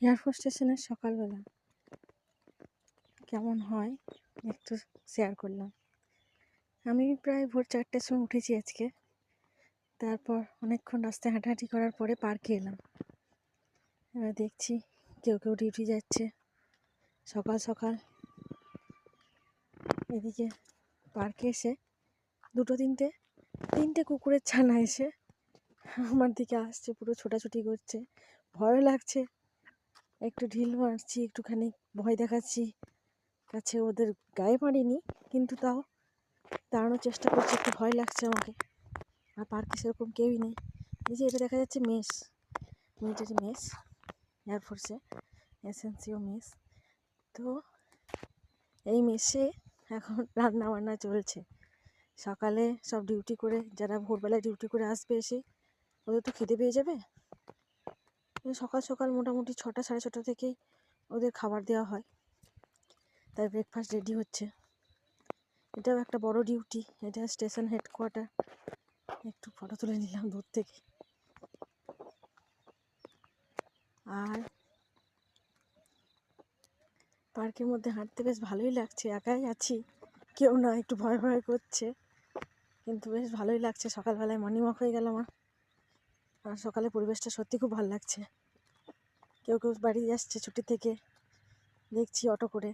Air force স্টেশনের সকালবেলা কেমন হয় একটু শেয়ার করলাম। আমি প্রায় ভোর 4টের সময় উঠেছি আজকে। তারপর অনেকক্ষণ রাস্তায় হাঁটাহাঁটি করার পরে পার্কে এলাম। এবার দেখছি কেউ কেউ ডিউটি যাচ্ছে সকাল সকাল। এদিকে পার্কে এসে তিনটে কুকুরের ছানা এসে আমার দিকে আসছে, পুরো ছোটাছুটি করছে। ভয়ও লাগছে, একটু ঢিল মারছি, একটুখানি ভয় দেখাচ্ছি কাছে। ওদের গায়ে মারিনি, কিন্তু তাও দাঁড়ানোর চেষ্টা করছি, একটু ভয় লাগছে আমাকে। আর পার্কে সেরকম কেউই নেই। এই যে এটা দেখা যাচ্ছে মেস, মিলিটারি মেস, এয়ারফোর্সে এসএনসিও মেস। তো এই মেসে এখন রান্না বান্না চলছে। সকালে সব ডিউটি করে, যারা ভোরবেলায় ডিউটি করে আসবে, এসে ওদের তো খিদে পেয়ে যাবে। সকাল সকাল মোটামুটি 6টা সাড়ে 6টা থেকেই ওদের খাবার দেওয়া হয়, তাই ব্রেকফাস্ট রেডি হচ্ছে। এটাও একটা বড় ডিউটি। এটা স্টেশন হেডকোয়ার্টার। একটু ফটো তুলে নিলাম দূর থেকে। আর পার্কের মধ্যে হাঁটতে বেশ ভালোই লাগছে। একাই আছি, কেউ না, একটু ভয় ভয় করছে, কিন্তু বেশ ভালোই লাগছে। সকালবেলায় মর্নিং ওয়াক হয়ে গেল আমার। আর সকালে পরিবেশটা সত্যি খুব ভালো লাগছে। কেউ কেউ বাড়ি আসছে ছুটি থেকে, দেখছি অটো করে।